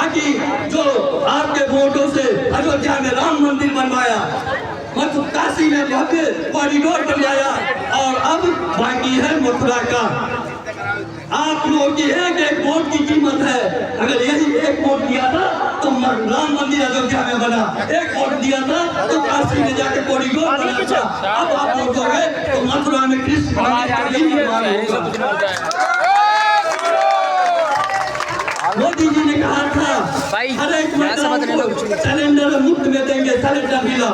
ताकि जो आपके वोटों से अयोध्या में राम मंदिर बनवाया, मथुरा काशी में भव्य कॉरिडोर बनवाया और अब बाकी है मथुरा का। आप लोगों की एक एक वोट की कीमत है। अगर यही एक वोट दिया था तो राम मंदिर अयोध्या में बना, एक वोट दिया था तो काशी में जाके कॉरिडोर बना था। अब आप वोट दोगे तो मथुरा में कृष्ण मोदी जी ने कहा था हर एक महिला को सिलेंडर मुफ्त में देंगे, सिलेंडर मिला,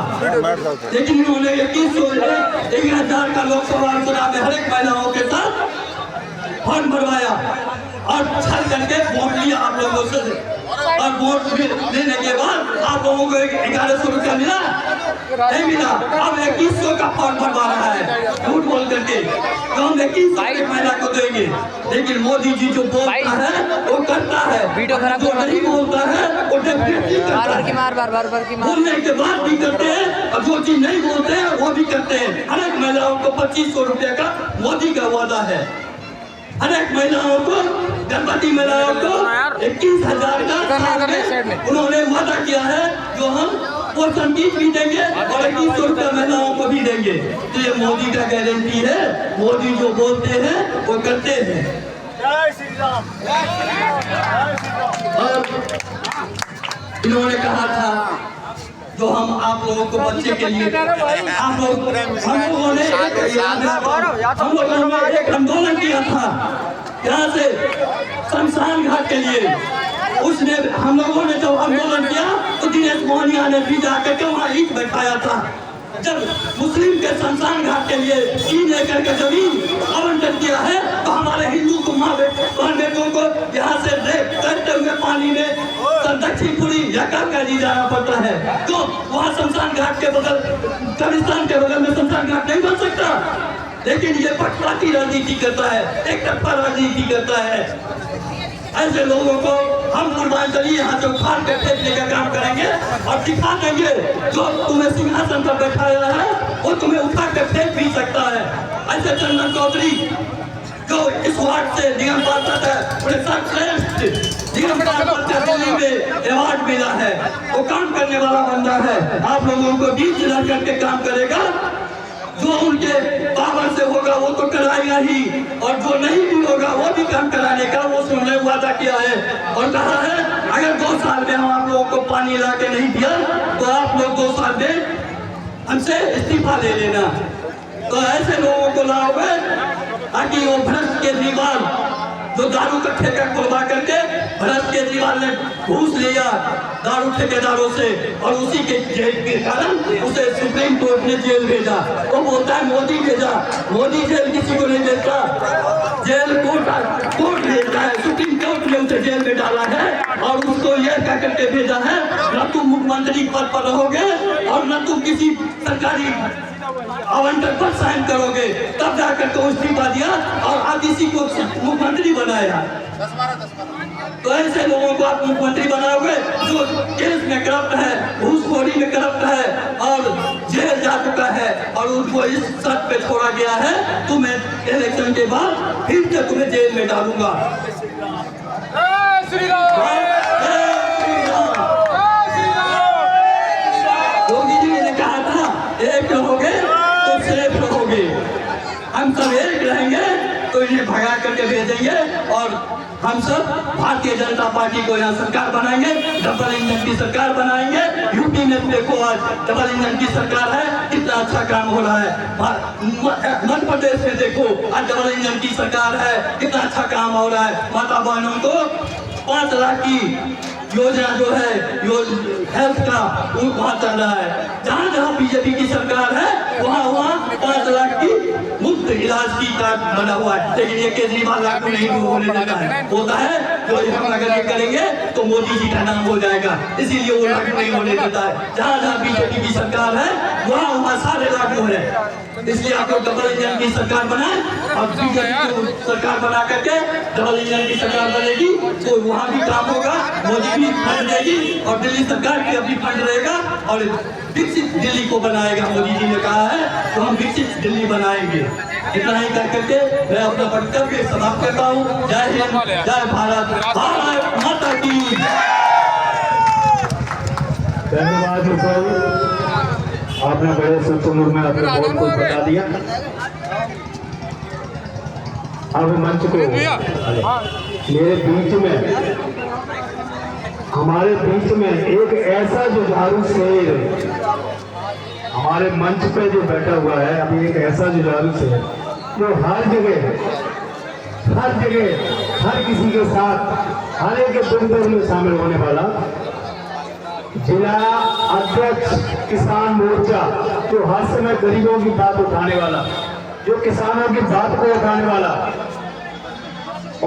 लेकिन उन्होंने 21,000 का लोकसभा चुनाव में हर एक महिलाओं के साथ फॉर्म भरवाया और छल करके वोट लिया आप लोगों से, और वोट लेने के बाद आप लोगों को 1100 रुपया मिला, नहीं मिला। अब 2100 का फॉर्म भरवा रहा है झूठ बोल करके, तो हम 2100 महिला को देंगे। लेकिन मोदी जी जो बोलता है वो करता है, जो नहीं बोलता है वो डेफिनेटली करता है, बोलने के बाद भी करते हैं और जो चीज नहीं बोलते हैं वो भी करते हैं। हर एक महिलाओं को 2500 रुपया का मोदी का वादा है, हर एक महिलाओं को, गर्भवती महिलाओं को 21,000 का उन्होंने वादा किया है, जो हम पोषण किट भी देंगे और 2100 रुपया महिलाओं को भी देंगे। तो ये मोदी का गारंटी है, मोदी जो बोलते हैं वो करते हैं। जय श्री राम। और इन्होंने कहा था जो हम आप लोगों को बच्चे के लिए हम लोगों ने एक आंदोलन किया था यहाँ से शमशान घाट के लिए। उसने हम लोगों ने जब आंदोलन किया तो दिनेश मोहनिया ने भी जाकर के वहाँ ईंट बैठाया था। जब मुस्लिम के शमशान घाट के लिए 3 एकड़ का जमीन आवंटन किया है तो हमारे हिंदू को माँ बेटों को यहाँ से तैरते हुए पानी में दक्षिणपुरी या कालकाजी जाना पड़ता है। तो वहाँ शमशान घाट के बगल, कब्रिस्तान के बगल में शमशान घाट नहीं बन सकता। लेकिन ये पक्षपाती राजनीति करता है, एक तरफा राजनीति करता है। ऐसे लोगों को हम पूर्वांचली यहाँ से उखाड़ कर फेंकने का काम करेंगे और दिखा देंगे जो तुम्हें सिंहासन पर बैठाया है वो तुम्हें उठा कर फेंक भी सकता है। ऐसे चंदन चौधरी जो इस वार्ड से निगम पार्षद है, उन्हें सर्वश्रेष्ठ निगम पार्षद दिल्ली में अवार्ड मिला है, वो काम करने वाला बंदा है। आप लोगों को बीच रह करके काम करेगा, जो उनके पावर से होगा वो तो कराएगा ही, और जो नहीं भी होगा वो भी काम कराने का वो उन्होंने वादा किया है। और कहा है अगर 2 साल में हम आप लोगों को पानी ला के नहीं दिया तो आप लोग 2 साल में हमसे इस्तीफा ले लेना। तो ऐसे लोगों को लाओगे ताकि वो भ्रष्ट केजरीवाल जो दारू का ठेका खुलवा करके भ्रष्ट केजरीवाल ने घूस लिया दारू ठेकेदारों से और उसी के जेल के कारण उसे सुप्रीम कोर्ट ने जेल भेजा। वो बोलता है मोदी भेजा, मोदी जेल किसी को नहीं भेजता, जेल कोर्ट भेजता है। सुप्रीम कोर्ट ने उसे जेल में डाला है और उसको यह कह करके भेजा है न तुम मुख्यमंत्री पद पर रहोगे और न तुम किसी सरकारी आवंटन पर साइन करोगे। तब जाकर तो इस्तीफा दिया और आज इसी को मुख्यमंत्री बनाया। तो ऐसे लोगों को आप मुख्यमंत्री बनाओगे जो केस में करप्ट है, घूसखोरी में करप्ट है और जेल जा चुका है और उनको इस शर्त पे छोड़ा गया है तुम्हें इलेक्शन के बाद फिर से तुम्हें जेल में डालूंगा। योगी जी ने कहा था एक रहोगे तो सेफ रहोगे, हम सब एक रहेंगे तो इन्हें भगा करके भेजेंगे और हम सब भारतीय जनता पार्टी को यहाँ सरकार बनाएंगे, डबल इंजन की सरकार बनाएंगे। यूपी में देखो आज डबल इंजन की सरकार है, कितना अच्छा काम हो रहा है। मध्य प्रदेश में देखो आज डबल इंजन की सरकार है, कितना अच्छा काम हो रहा है। माता बहनों को 5 लाख की योजना जो है हेल्थ का वहाँ चल रहा है। जहाँ जहाँ बीजेपी की सरकार है वहाँ 5 लाख की मुफ्त इलाज की कार्ड बना हुआ है। लेकिन ये केजरीवाल लागू नहीं होने देता है, बोलता है जो हम अगर ये करेंगे तो मोदी जी का नाम हो जाएगा, इसीलिए वो लागू नहीं होने देता है। जहाँ जहाँ बीजेपी की सरकार है वहाँ सारे लागू है। इसलिए आप लोग डबल इंजन की सरकार बनाए और बीजेपी को सरकार बना करके डबल इंजन की सरकार बनेगी तो वहाँ भी काम होगा, मोदी भी फंड देगी और दिल्ली सरकार भी अपनी फंड रहेगा और विकसित दिल्ली को बनाएगा। मोदी जी ने कहा है तो हम विकसित दिल्ली बनाएंगे। इतना ही कर करके मैं अपना वक्तव्य समाप्त करता हूँ। जय हिंद, जय भारत, भारत माता की। धन्यवाद सर, आपने बड़े सोच उम्र में अपने बहुत कुछ बता दिया। अब मंच को मेरे बीच में, हमारे बीच में एक ऐसा जुझारू शेर हमारे मंच पे जो बैठा हुआ है, अभी एक ऐसा जुझारू शेर जो हर जगह हर किसी के साथ हर एक दुख दर्द में शामिल होने वाला जिला अध्यक्ष किसान मोर्चा, जो हर समय गरीबों की बात उठाने वाला, जो किसानों की बात को उठाने वाला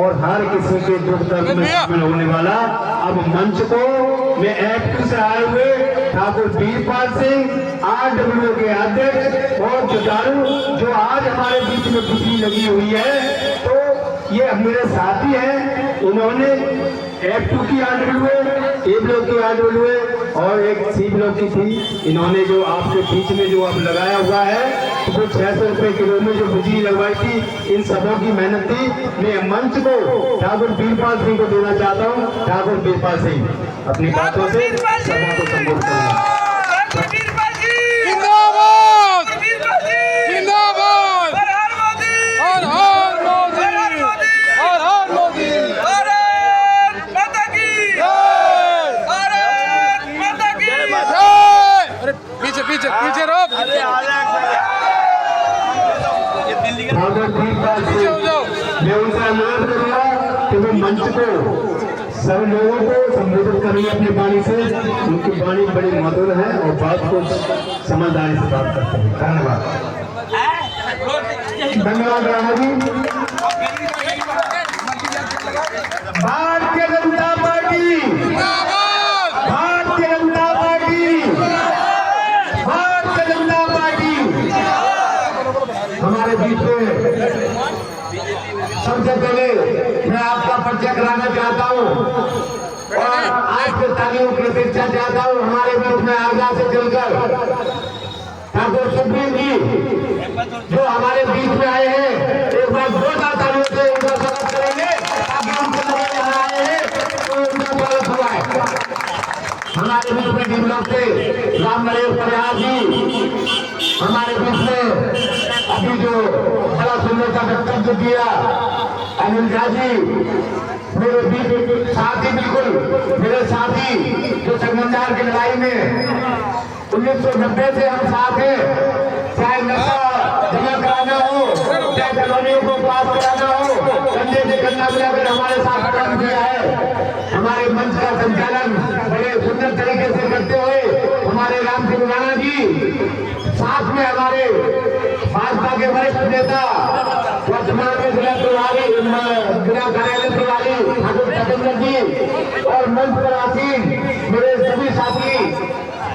और हर किसी के दुख दर्द में शामिल होने वाला, अब मंच को मैं एक्ट से आए हुए ठाकुर वीरपाल सिंह आरडब्ल्यू के अध्यक्ष और जुझारू, जो आज हमारे बीच में बिजली लगी हुई है, तो ये मेरे साथी हैं। इन्होंने F2 की आरडब्ल्यू, A ब्लॉक की आरडब्ल्यू और एक C ब्लॉक की थी, इन्होंने जो आपके बीच में जो अब लगाया हुआ है, तो 600 रुपए किलो में जो बिजली लगवाई थी, इन सबों की मेहनत थी। मैं मंच को ठाकुर वीरपाल सिंह को देना चाहता हूँ। ठाकुर वीरपाल सिंह अपनी बातों से सभा को संबोधित करेंगे। पीछे रहो, मैं उनसे अनुरोध करूंगा कि वो मंच को सब लोगों को संबोधित करेंगे अपनी वाणी से। उनकी वाणी बड़ी मधुर है और बात को समझदारी से बात करते हैं। धन्यवाद, धन्यवाद Rana ji. Bharatiya Janata party, Bharatiya Janata party, Bharatiya Janata party हमारे बीच में। सबसे पहले मैं आपका परिचय कराना चाहता हूँ और आज के तालियों की अपेक्षा चाहता हूँ। हमारे बीच में आगरा से चलकर ठाकुर सुप्रीम जी जो हमारे बीच में आए हैं, एक बार जोरदार तालियों से उनका स्वागत करेंगे, ताकि उनके लोग यहाँ आए हैं तो उनका स्वागत हुआ है। हमारे बीच में डी ब्लॉक से राम नरेश परिहार जी हमारे बीच में अभी जो बड़ा सुंदर का वक्तव्य दिया अनिल झा जी, मेरे बीच साथी, बिल्कुल मेरे साथी, जो संगमदार की लड़ाई में 1990 से हम साथ हैं, चाहे नशा जमा कराना हो, चाहे कॉलोनियों को पास कराना हो, कंधे से कंधा मिलाकर हमारे साथ काम किया है। हमारे मंच का संचालन बड़े सुंदर तरीके से करते हुए हमारे राम सिंह राणा जी, साथ में हमारे भाजपा के वरिष्ठ नेता वर्तमान में जिला प्रभारी, जिला कार्यालय प्रभारी ठाकुर सतेंद्र जी और मंच पर आसीन मेरे सभी साथी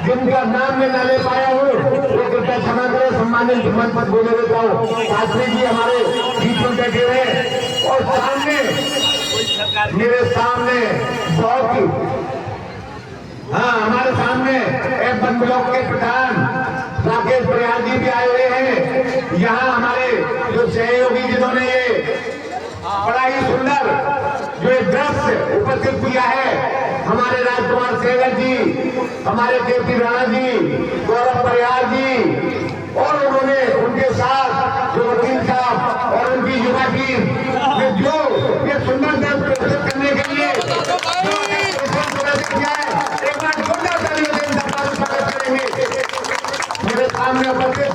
जिनका नाम मैं न ले पाया हूँ, वो कृपया क्षमा करें। सम्मानित मंच पर बोले देता हूँ। शास्त्री जी हमारे बीच में बैठे हुए और सामने मेरे सामने बहुत ही, हाँ हमारे सामने F1 ब्लॉक के प्रधान राकेश परिहार जी भी आए हुए हैं। यहाँ हमारे जो सहयोगी जिन्होंने ये बड़ा ही सुंदर जो एक दृश्य उपस्थित किया है, हमारे राजकुमार सहगल जी, हमारे केपी राणा जी, गौरव परिहार जी और उन्होंने उनके साथ जो वकील साहब और उनकी युवा टीम ने जो ये सुंदर दृश्य प्रस्तुत करने के लिए किया है, एक बार जोरदार तालियों से स्वागत करेंगे। मेरे सामने उपस्थित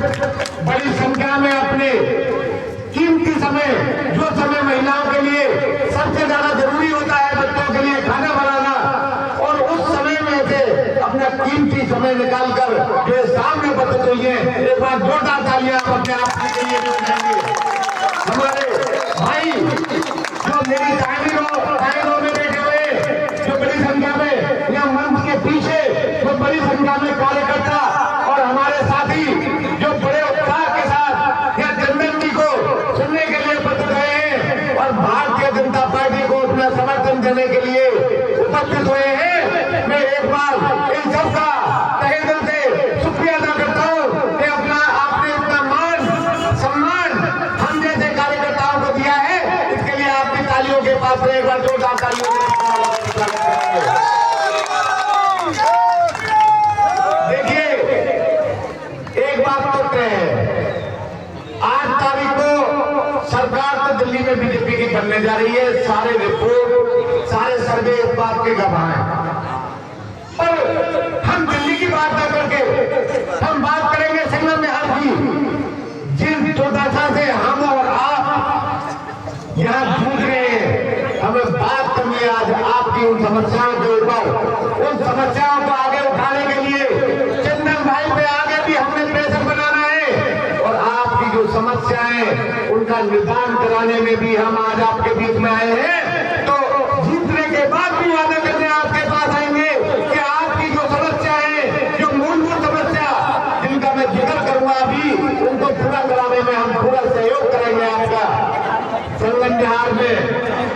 बड़ी संख्या में अपने कीमती समय, जो समय महिलाओं के लिए सबसे ज्यादा जरूरी होता है, बच्चों के लिए खाना बनाना, और उस समय में से अपना कीमती समय निकालकर जो सामने उपस्थित हुई है, एक बार जोरदार तालियां अपने आप के लिए बजाएंगे। हमारे भाई जो मेरी दाहिनी में बैठे हुए, जो बड़ी संख्या में यह मंच के पीछे जो बड़ी संख्या में कार्यकर्ता और हमारे साथी जो बड़े उत्साह के साथ यह जनता को सुनने के लिए उपस्थित रहे हैं और भारतीय जनता पार्टी को अपना समर्थन देने के लिए उपस्थित हुए हैं, मैं एक बार इन सबका तहे दिल से शुक्रिया अदा करता हूँ कि आपने अपना मान सम्मान हम जैसे कार्यकर्ताओं को दिया है। इसके लिए आपकी तालियों के पास एक बार जोरदार तालियों का बहाएं। पर हम दिल्ली की बात न करके हम बात करेंगे संगम बिहार की, जिस दुर्दशा से हम और आप यहाँ जूझ रहे हैं। हमें बात करनी है आज आपकी उन समस्याओं के ऊपर, उन समस्याओं को आगे उठाने के लिए चंदन भाई पे आगे भी हमने प्रेशर बनाना है और आपकी जो समस्याएं उनका निदान कराने में भी हम आज आपके बीच में आए हैं। तो जीतने के बाद भी वादा करने आपके पास आएंगे कि आपकी जो समस्या है, जो मूलभूत समस्या जिनका मैं जिक्र करूंगा अभी, उनको पूरा कराने में हम पूरा सहयोग करेंगे आपका। संगम बिहार में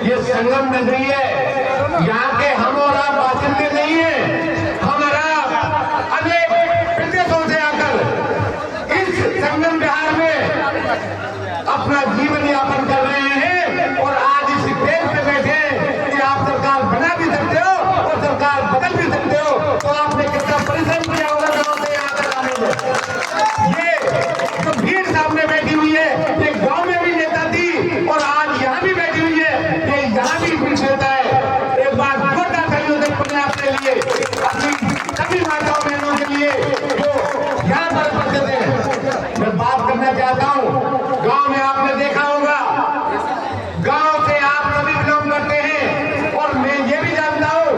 ये संगम नगरी है, यहाँ के हम और आप बासिंदे नहीं है। हमारा अनेक प्रदेशों से आकर इस संगम बिहार में अपना जीवन यापन कर रहे हैं और आज इस देश पे बैठे कि आप सरकार बना भी सकते हो और सरकार बदल भी सकते हो। तो आपने कितना परिश्रम किया होगा गाँव से यहाँ तक आने में। ये जो भीड़ सामने बैठी हुई है, ये गाँव में भी नेता थी और आज यहाँ भी बैठी हुई है, ये यहाँ भी भीड़ नेता है। एक बार जोरदार तालियों से अपने आपके लिए, अपनी सभी माताओं बहनों के लिए जो यहाँ पर उपस्थित है। मैं बात करना चाहता हूँ, गाँव में आपने देखा होगा, गाँव से आप सभी बिलोंग करते हैं और मैं ये भी जानता हूँ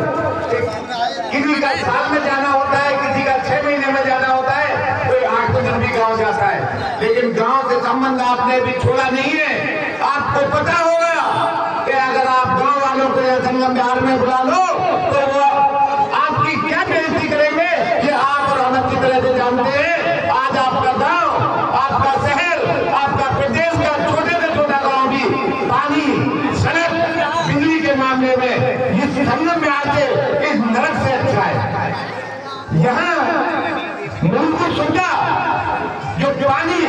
किसी का साल में जाना होता है, किसी का 6 महीने में जाना होता है, कोई 8 दिन भी गाँव जाता है, लेकिन गाँव से संबंध आपने भी छोड़ा नहीं है। आपको पता होगा कि अगर आप गाँव वालों को संगम बिहार में बुला लो तो वो आपकी क्या बेइज्जती करेंगे, ये आप और हम अच्छी तरह से जानते हैं। आज आपका गाँव, आपका शहर, आपका प्रदेश का छोटे से छोटा गाँव भी पानी, सड़क, बिजली के मामले में इस संगम बिहार से, इस नरक से अच्छा है। यहाँ मूलभूत सुविधा जो पानी,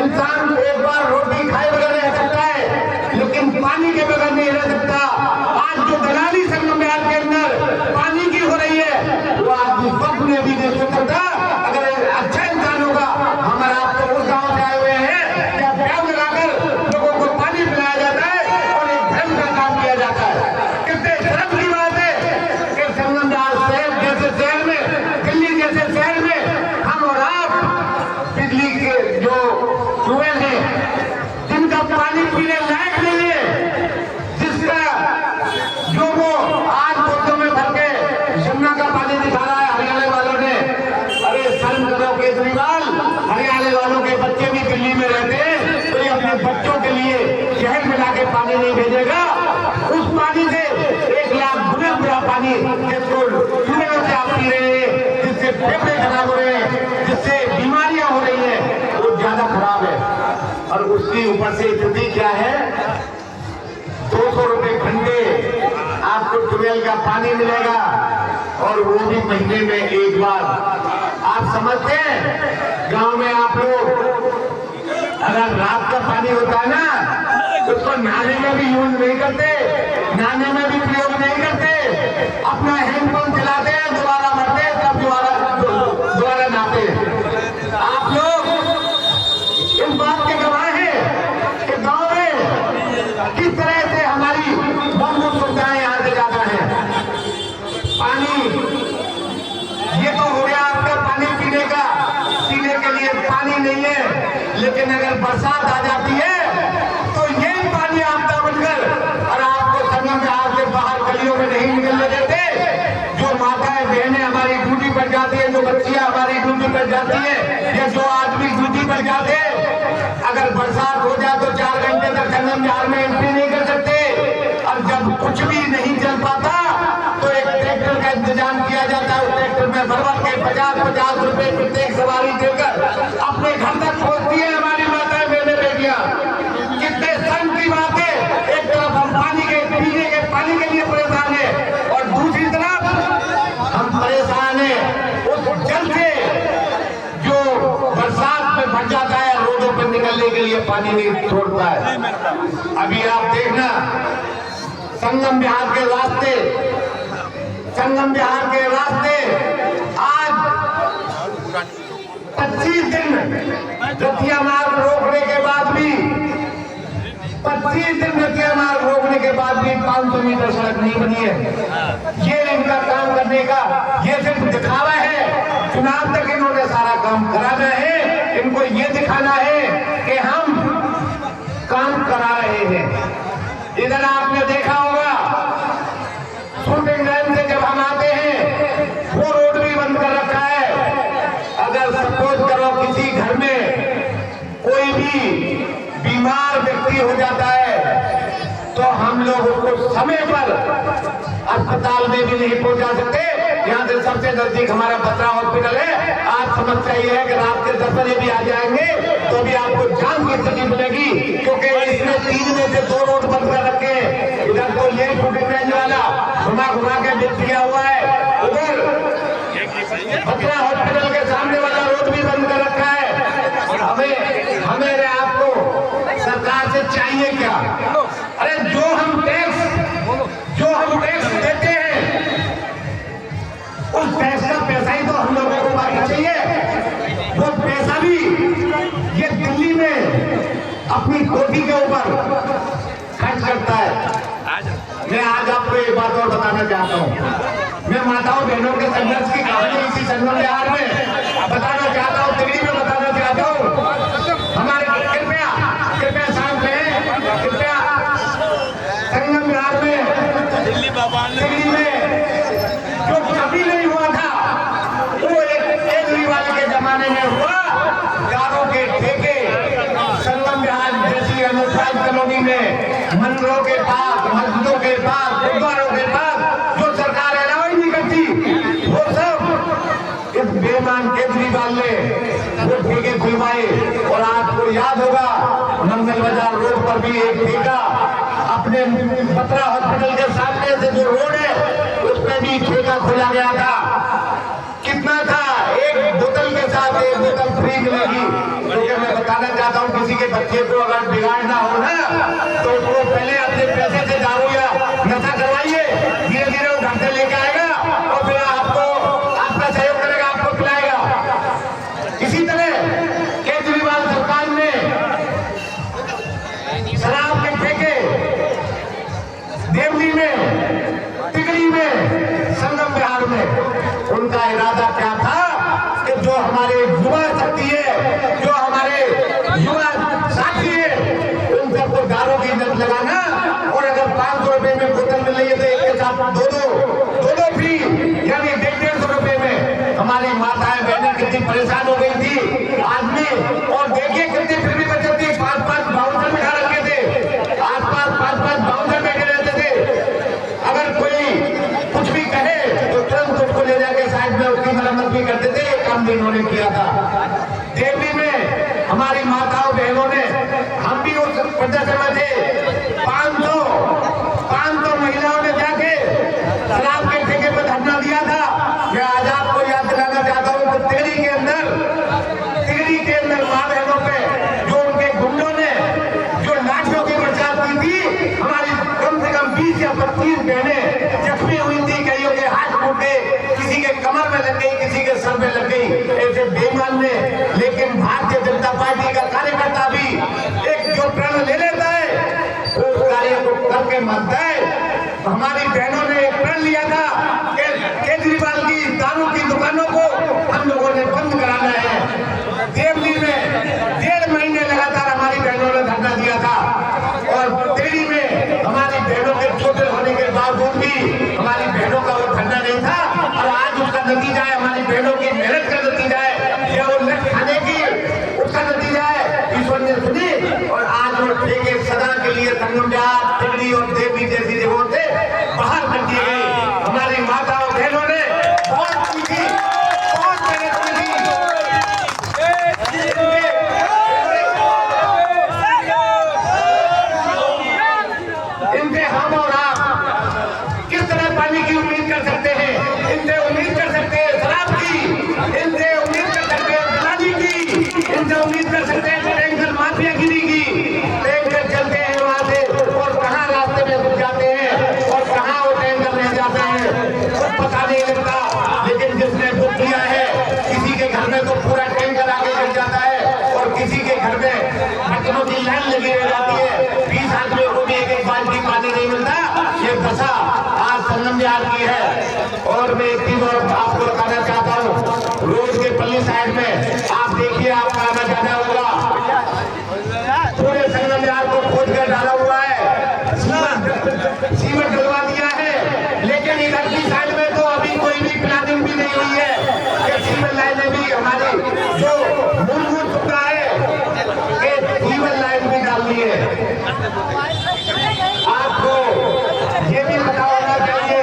इंसान एक बार रोटी खाए बगैर रह सकता है, लेकिन पानी के बगैर नहीं रह सकता। आज जो दलाली संगम बिहार के अंदर पानी की हो रही है, वो आदमी स्वप्न में भी नहीं सोच सकता। अगर अच्छा इंसान होगा, हमारा आप तो उस गाँव से आए हुए हैं क्या प्यार लगाकर लोगों को पानी पिलाया जाता है और एक धर्म का काम किया जाता है। कितने शर्म की बात है कि संगम बिहार शहर जैसे शहर में, दिल्ली जैसे शहर में हम और आप बिजली के जो कुएं हैं जिनका पानी पीने लायक नहीं है, जिसका जो वो आज बोतलों में भर के यमुना का पानी दिखा रहा है हरियाणा वालों ने। अरे शर्म करो केजरीवाल, हरियाणा वालों के बच्चे भी दिल्ली में रहते हैं, तो ये अपने बच्चों के लिए शहर में लाके पानी नहीं भेजेगा। उस पानी से 1 लाख गुना बुरा पानी जिसको कुएं से आप पी रहे हैं, जिससे फेफड़े खराब हो रहे हैं, जिससे बीमारियां हो रही हैं, वो ज्यादा खराब है। और उसकी ऊपर से स्थिति क्या है, 200 रुपए घंटे आपको ट्यूबवेल का पानी मिलेगा और वो भी महीने में एक बार। आप समझते हैं गांव में आप लोग अगर रात का पानी होता है ना, उसको नहाने में भी यूज नहीं करते, नहाने में भी प्रयोग नहीं करते, अपना हैंडपंप चलाते हैं, दोबारा भरते हैं, तब दोबारा नहाते हैं। आप लोग इस बात के गवाह हैं कि गांव में किस तरह से हमारी मूलभूत सुविधाएं यहाँ से ज्यादा है। पानी, ये तो हो गया आपका पानी पीने का, पीने के लिए पानी नहीं है, लेकिन अगर बरसात आ जाती है तो यही पानी आपदा बनकर और आपको संगम बिहार से बाहर गलियों में नहीं निकलने देते। जो माताएं बहनें हमारी ड्यूटी पर जाती है, जो बच्चियां हमारी ड्यूटी पर जाती है, या जो आदमी ड्यूटी पर जाते हैं, अगर बरसात हो जाए तो 4 घंटे तक संगम बिहार में एंट्री नहीं कर सकते। और जब कुछ भी नहीं चल पाता तो एक ट्रैक्टर का इंतजाम किया जाता है, उस ट्रैक्टर में भर के 50-50 रुपए प्रत्येक सवारी देकर अपने घर तक पहुंचती है हमारी माताएं बहनें बेटियां। कितने शर्म की बात है, एक तरफ हम पानी के, पीने के पानी के लिए परेशान है और दूसरी तरफ हम परेशान है उस जल से जो बरसात में भर जाता है, रोडों पर निकलने के लिए पानी नहीं छोड़ता है। अभी आप देखना संगम बिहार के रास्ते, संगम बिहार के रास्ते आज 25 दिन रतिया मार्ग रोकने के बाद भी 25 दिन नदिया मार्ग रोकने के बाद भी 500 मीटर सड़क नहीं बनी है। ये इनका काम करने का ये सिर्फ दिखावा है। चुनाव तक इन्होंने सारा काम कराना है। इनको ये दिखाना है कि हम काम करा रहे हैं। इधर आपने देखा होगा शूटिंग रेंज से जब हम आते हैं वो रोड भी बंद कर रखा है। अगर सपोज करो किसी घर में कोई भी बीमार व्यक्ति हो जाता है तो हम लोग उसको समय पर अस्पताल में भी नहीं पहुंचा सकते। यहाँ से सबसे नजदीक हमारा बत्रा हॉस्पिटल है। आज समस्या ये है कि रात के 10 बजे भी आ जाएंगे तो भी आपको जाम की स्थिति मिलेगी, क्योंकि इसमें 3 में से 2 रोड बंद कर रखे हैं। इधर तो ये शूटिंग रेंज वाला घुमा घुमा के बिक दिया हुआ है, उधर बत्रा हॉस्पिटल के सामने वाला रोड भी बंद कर रखा है। हमें आपको सरकार से चाहिए क्या? अरे जो हम टैक्स देते हैं उस टैक्स का पैसा ही तो हम लोगों को बाकी चाहिए। वो पैसा भी ये दिल्ली में अपनी कोठी के ऊपर खर्च करता है। मैं आज आपको एक बात और बताना चाहता हूँ। मैं माताओं बहनों के संघर्ष की कहानी इसी संगम विहार में बताना चाहता हूँ, दिल्ली में बताना चाहता हूँ। हमारे कृपया शांत रहें, कृपया संगम विहार में दिल्ली में जो कभी नहीं हुआ था वो एक केजरीवाल के जमाने में हुआ। कारों के ठेके संगम विहार जैसी अनुसार कॉलोनी में मंदिरों के पास, मस्जिदों के पास, गुरुद्वारों के पास जो सरकार अलाउ ही नहीं करती, वो सब इस बेईमान केजरीवाल ने वो ठेके खुलवाए। और आपको याद होगा मंगल बाजार रोड पर भी एक ठेका, अपने बत्रा हॉस्पिटल के सामने से जो रोड है उस पर भी ठेका खोला गया था। कितना था? एक बोतल के साथ 1 बोतल फ्री मिलेगी। क्योंकि मैं बताना चाहता हूँ किसी के बच्चे को अगर बिगाड़ना हो ना तो वो पहले अपने पैसे से दारू या नशा करवाइए, धीरे धीरे वो घर से लेके आएगा और फिर आपका सहयोग करेगा, आपको पिलाएगा। इसी तरह केजरीवाल सरकार ने शराब के ठेके देवली में, टिकरी में, संगम विहार में। उनका इरादा क्या था कि जो हमारे युवा शक्ति है, जो हमारे युवा साथी है, उन सबको दारू की लत लगाना। और अगर 500 रुपए में बोतल मिल रही है तो एक के साथ दो फ्री, यानी 150 रुपए में। हमारी माताएं बहनें कितनी परेशान हो गई थी आदमी, और देखिए कितनी फिर भी बचत थी। 5-5 बाउंसर बिठा रखे थे, आसपास 5-5 बाउंसर बैठे रहते थे। अगर कोई कुछ भी कहे तो तुरंत उसको ले जाके साइड में उसकी मरम्मत भी करते थे। ये काम भी इन्होंने किया था। देवली में हमारी माताओं बहनों ने, हम भी उस प्रदर्शन में थे, 500 महिलाओं ने जाके शराब के ठेके पर धरना दिया था। मैं आज आपको याद दिलाना चाहता हूँ कि टिकरी के अंदर माँ बहनों पे जो उनके गुंडों ने जो लाठियों की बरसात की थी, हमारी कम से कम 20 या 25 बहनें जख्मी हुई थी। कईयों के हाथ टूटे, किसी के कमर में लग गई, किसी के सर में लग गई, ऐसे बेईमान ने। लेकिन भारतीय जनता पार्टी का कार्यकर्ता भी एक जो प्रण ले लेता है उस कार्य को करके मानता है। हमारी बहनों ने एक प्रण लिया था कि केजरीवाल की दारू की दुकानों को हम लोगों ने बंद कराना है। देवली में 1.5 महीने लगातार हमारी बहनों ने धरना दिया था, और दिल्ली में हमारी बहनों के छोटे होने के बावजूद भी हमारी बहनों का वो धरना नहीं था। और आज उसका नतीजा है, हमारी बहनों की मेहनत का नतीजा है, या वो लट खाने की उसका नतीजा है। ईश्वर ने सुनी और आज वो ठेके सदा के लिए संगम विहार, दिल्ली और देवली जैसी जगहों से बाहर कर दी गई। हमारी माताओं बहनों ने बहुत की थी, बहुत मेहनत की थी। इनसे हम और आप किस तरह पानी की उम्मीद कर सकते हैं? इनसे उम्मीद कर सकते हैं शराब की, इनसे उम्मीद कर सकते हैं दलाली की, इनसे उम्मीद कर सकते हैं टैंकर माफियागिरी की। टैंकर चलते हैं वहां से और नंबर में एक चीज और आपको बताना चाहता हूँ, रोड के पल्ली साइड में आप देखिए, आपका आना जाना होगा, पूरे संगम यार को खोद कर डाला हुआ है, सीमेंट डलवा दिया है, लेकिन इधर की साइड में तो अभी कोई भी प्लानिंग भी नहीं हुई है कि सीमेंट लाइनें भी हमारी जो मूलभूत चुका है कि सीमेंट लाइन भी डालनी है। आपको ये भी पता होना चाहिए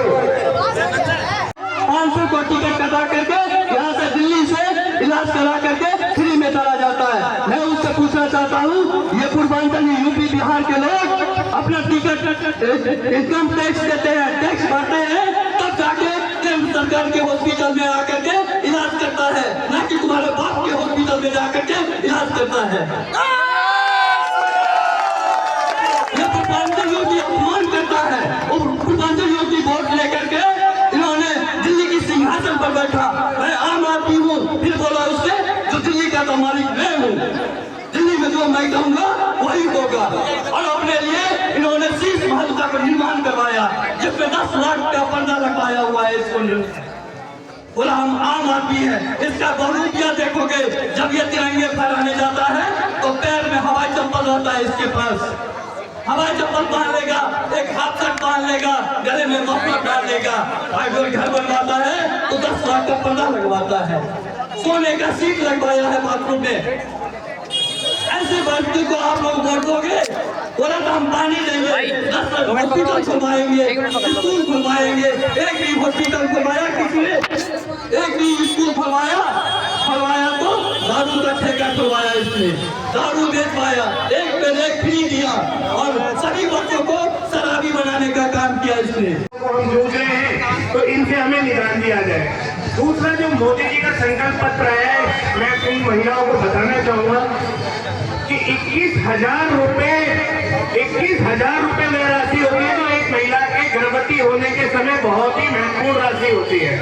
500 को टिकट कटा करके यहाँ से दिल्ली से इलाज करा करके फ्री में चला जाता है। मैं उससे पूछना चाहता हूँ, ये पूर्वांचल यूपी बिहार के लोग अपना टिकट इनकम टैक्स देते हैं, टैक्स भरते हैं, तब जाके केंद्र सरकार के हॉस्पिटल में आकर के इलाज करता है, ना कि तुम्हारे बाप के हॉस्पिटल में जाकर के इलाज करता है। ये पूर्वांचल योगी अपमान करता है और पूर्वांचल योगी वोट लेकर के इन्होंने दिल्ली की सिंहासन पर बैठा। मैं आम आदमी हूँ, फिर बोला उससे जो दिल्ली का तो मालिक मैं हूँ, दिल्ली में जो मैं कहूँगा वही होगा। और अपने लिए इन्होंने शीश महल का निर्माण करवाया जिसमें 10 लाख का पर्दा लगवाया हुआ है। इसको बोला हम आम आदमी है, इसका बहुरूपिया देखोगे। जब ये तिरंगे फहराने जाता है तो पैर में हवाई चप्पल रहता है, इसके पास हवाई चप्पल पहन लेगा, एक हाथ तक पहन लेगा, गले में मफलर डाल लेगा। अगर घर बनवाता है तो 10 लाख का पर्दा लगवाता है, सोने का सीट लगवाया है बाथरूम में। ऐसे व्यक्ति को आप लोग वोट दोगे? बोला तो हम पानी देंगे, 10 हॉस्पिटल खुलवाएंगे, स्कूल खुलवाएंगे। एक भी हॉस्पिटल खुलवाया किसी ने? एक भी स्कूल खुलवाया तो दारू का ठेका खुलवाया इसने, दारू बेचवाया, एक पे एक फ्री दिया और सभी बच्चों को शराबी बनाने का काम किया इसने। हम जूझ रहे हैं तो इनसे हमें निदान दिया जाए। दूसरा जो मोदी जी का संकल्प पत्र है, मैं कई महिलाओं को बताना चाहूंगा कि 21,000 रुपए में राशि होती है, जो एक महिला के गर्भवती होने के समय बहुत ही महत्वपूर्ण राशि होती है।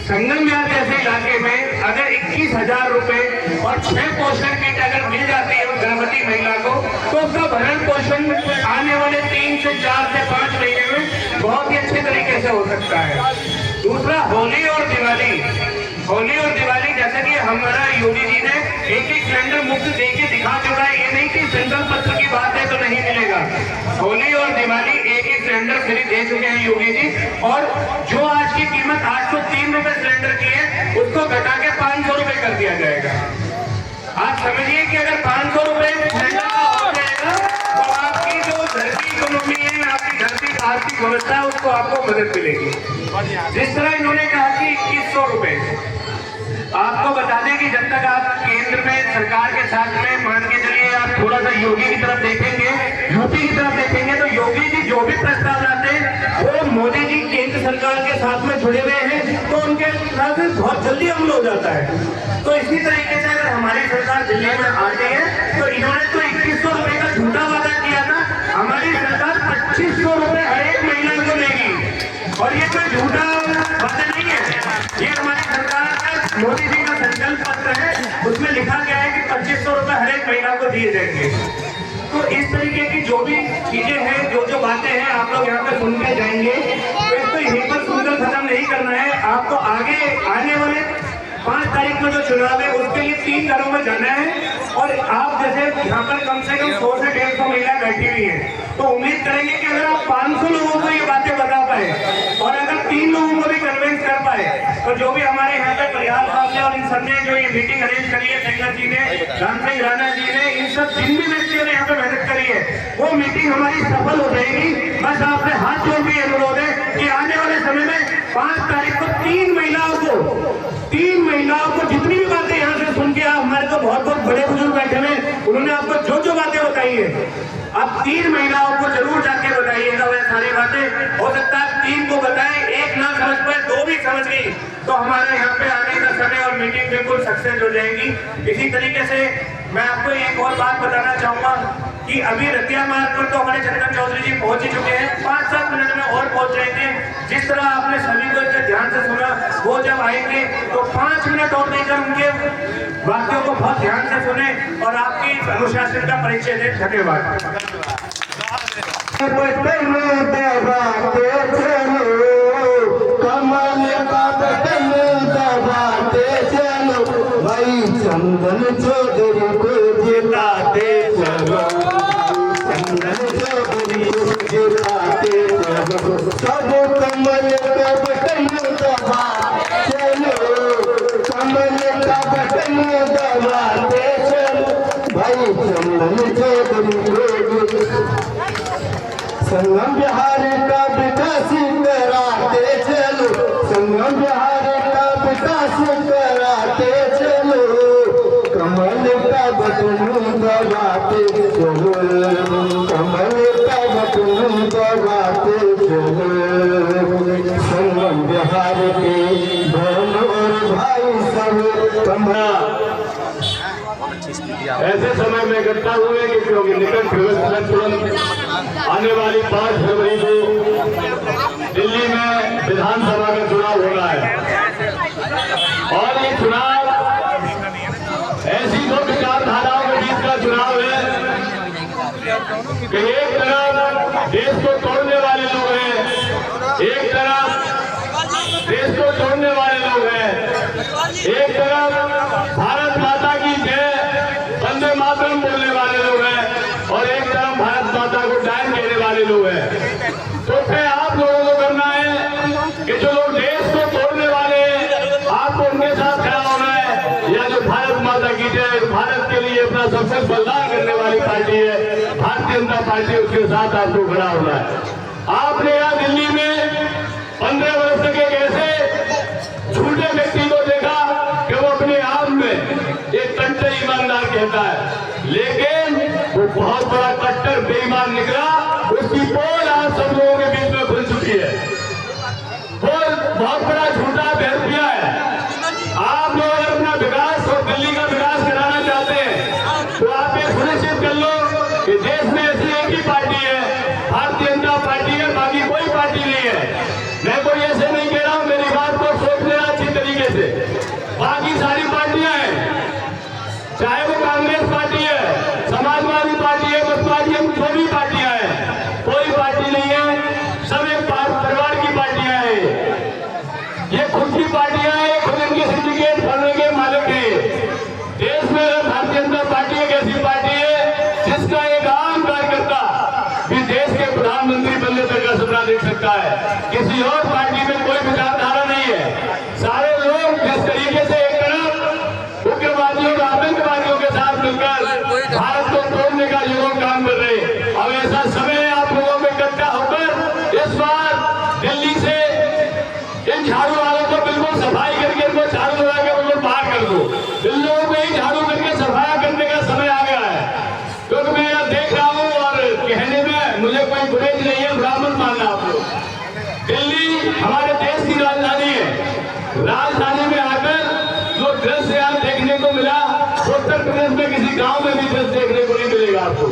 संगम विहार जैसे इलाके में अगर 21,000 रुपए और 6 पोषण किट अगर मिल जाती है गर्भवती महिला को, तो उसका भरण पोषण आने वाले 3 से 4 से 5 महीने में बहुत ही अच्छे तरीके से हो सकता है। दूसरा होली और दिवाली जैसे कि हमारा योगी जी ने एक सिलेंडर मुफ्त देके दिखा चुका है। ये नहीं कि संकल्प पत्र की बात है तो नहीं मिलेगा। होली और दिवाली एक सिलेंडर फ्री दे चुके हैं योगी जी, और जो आज की कीमत 803 रुपए सिलेंडर की है उसको घटा के 500 रुपए कर दिया जाएगा। आप समझिए कि अगर 500 रुपए सिलेंडर का हो जाएगा तो आपकी जो धरती इकोनॉमी है, आपकी धरती आर्थिक व्यवस्था है, उसको आपको मदद मिलेगी। जिस तरह इन्होंने कहा कि 2100 रुपए, आपको बता दें कि जब तक आप केंद्र में सरकार के साथ में मान के चलिए, आप थोड़ा सा योगी की तरफ देखेंगे, यूपी की तरफ देखेंगे, तो योगी जी जो भी प्रस्ताव लाते हैं वो मोदी जी केंद्र सरकार के साथ में जुड़े हुए हैं, तो उनके साथ बहुत जल्दी अमल हो जाता है। तो इसी तरीके से अगर हमारी सरकार दिल्ली में आती है तो इन्होंने तो 2100 रुपए का झूठा वादा किया था, हमारी सरकार 2500 रुपए हर एक महिला को देगी, और ये कोई झूठा वादा नहीं है। ये हमारी सरकार का मोदी जी का संकल्प पत्र है, उसमें लिखा गया है कि 2500 रुपए हर एक महिला को दिए जाएंगे। तो इस तरीके की जो भी चीजें हैं, जो बातें हैं, आप लोग यहाँ पे सुनते जाएंगे। तो इसको यहीं पर सुनकर खत्म नहीं करना है, आपको आगे आने वाले 5 तारीख में जो चुनाव है उसके लिए 3 घरों में जाना है। और आप जैसे यहाँ पर कम से कम 100 से 150 महिला बैठी हुई है, तो उम्मीद करेंगे कि अगर आप 500 लोगों को ये बातें बता पाए और अगर 3 लोगों को भी कन्विंस कर पाए, तो जो भी हमारे यहाँ पे प्रयास साहब ने और इन सबने जो ये मीटिंग अरेंज करी है, सेंगर जी ने, राम सिंह राणा जी ने, इन सब जिन भी व्यक्तियों ने यहाँ पे मेहनत करी है, वो मीटिंग हमारी सफल हो जाएगी। बस आपसे हाथ जोड़ के अनुरोध है कि आने वाले समय में 5 तारीख को 3 महिलाओं को जितनी भी बातें यहाँ से सुन के, आप हमारे तो बहुत बड़े बुजुर्ग बैठे हुए, उन्होंने आपको जो बातें बताई है, आप 3 महिलाओं को जरूर जाके बताइएगा। वह सारी बातें हो सकता है 3 को बताएं, 1 ना समझ पाए, 2 भी समझ गई, तो हमारे यहाँ पे आने का समय और मीटिंग बिल्कुल सक्सेस हो जाएगी। इसी तरीके से मैं आपको एक और बात बताना चाहूंगा कि अभी रतिया मार्ग पर तो हमारे चंदन चौधरी जी पहुंच ही चुके हैं, 5-7 मिनट में और पहुंच जाएंगे। जिस तरह आपने सभी को इतने ध्यान से सुना, वो जब आएंगे तो 5 मिनट और देकर उनके वाक्यों को बहुत ध्यान से सुने और आपकी अनुशासन का परिचय दें। धन्यवाद। कमल बटन दबाते चलो भाई चंदन चौधरी को जिताते चलो, चंदन चौधरी को जिताते चलो, सब कमल का बटन दबा चलो, कमल का बटन दबाते चलो भाई चंदन चौधरी को, संगम बिहार का विकास कराते चलो, संगम बिहार का विकास कराते चलो, कमल का बटन दबाते चलो, कमल का बटन दबाते चलो, संगम बिहार के बहन और भाई सब कमल। ऐसे समय में इकट्ठा हुए कि क्योंकि निकट भविष्य में तुरंत आने वाली 5 फरवरी को दिल्ली में विधानसभा का चुनाव होना है और ये चुनाव ऐसी दो विचारधाराओं के बीच का चुनाव है कि एक तरफ देश को तोड़ने वाले लोग हैं, एक तरफ देश को जोड़ने वाले लोग हैं, एक तरफ भारत माता की जय वंदे मातरम बोलने वाले लोग हैं और एक तरफ भारत माता को डायन कहने वाले लोग हैं। तो फिर आप लोगों को करना है कि जो लोग देश को तोड़ने वाले हैं आपको उनके साथ खड़ा होना है, या जो भारत माता की जय भारत के लिए अपना सब कुछ बलिदान करने वाली पार्टी है भारतीय जनता पार्टी, उसके साथ आपको खड़ा होना है। आपने यहाँ दिल्ली में 15 वर्ष तक एक ऐसे झूठे व्यक्ति को देखा कि वो अपने आप में एक कट्टर ईमानदार कहता है, लेकिन वो बहुत बड़ा कट्टर बेईमान निकला। उसकी पोल आज सब लोगों के बीच में खुल चुकी है। वो बहुत बड़ा झूठा बहरपिया है। आप लोग अगर अपना विकास और दिल्ली का विकास कराना चाहते हैं तो आप ये सुनिश्चित कर लो कि देश में ऐसी एक ही पार्टी है, भारतीय जनता पार्टी है, बाकी कोई पार्टी नहीं है। मैं कोई ऐसे नहीं कह रहा हूं, मेरी बात को सोच लेना अच्छी तरीके से। बाकी सारी पार्टियां हैं, चाहे वो कांग्रेस पार्टी है, समाजवादी पार्टी है, बसपा की जो भी पार्टियां हैं, कोई पार्टी नहीं है, सब एक परिवार की पार्टियां हैं। ये खुद की पार्टियां हैं, खुद इनके सिंडिकेट बनने के मालिक हैं। देश में भारतीय जनता पार्टी एक ऐसी पार्टी है जिसका एक आम कार्यकर्ता भी देश के प्रधानमंत्री बनने तक का सपना देख सकता है। किसी और पार्टी में कोई विचारधारा नहीं है। सारे लोग जिस तरीके से एक तरफ उग्रवादियों और आतंकवादियों के साथ मिलकर भारत को तोड़ने का ये लोग काम कर रहे हैं। अब ऐसा समय है आप लोगों में इकट्ठा होकर इस बार दिल्ली से इन झाड़ू वालों को बिल्कुल सफाई करके इनको झाड़ू लगा के बिल्कुल बाहर कर दो। इन लोगों को ही झाड़ू करके सफाया करने का समय आ गया है। क्योंकि मैं यहाँ देख रहा हूँ और कहने में मुझे कोई गुरेज नहीं है, ब्राह्मण मानना आप लोग। दिल्ली हमारे देश की राजधानी है। राजधानी में आकर जो दृश्य यहाँ देखने को मिला उत्तर प्रदेश में किसी गांव में भी दृश्य देखने को नहीं मिलेगा आपको।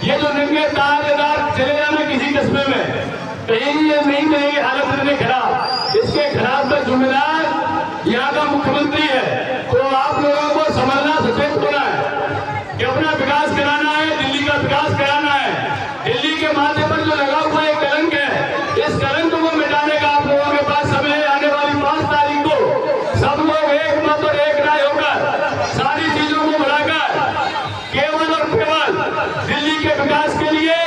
ये जो नंगे तारेदार चले जाना किसी कस्बे में कहीं ये नहीं मिलेगी हालत इतनी खराब। इसके खिलाफ में जिम्मेदार यहाँ का मुख्यमंत्री है। तो आप लोगों को समझना, सचेत होना है कि अपना विकास कराना है, दिल्ली का विकास कराना है। दिल्ली के माथे पर जो लगा हुआ एक कलंक है, इस कलंक को मिटाने का आप लोगों के पास समय है। आने वाली 5 तारीख को सब लोग एक मत और एक राय होकर सारी चीजों को मिलाकर केवल और केवल दिल्ली के विकास के लिए,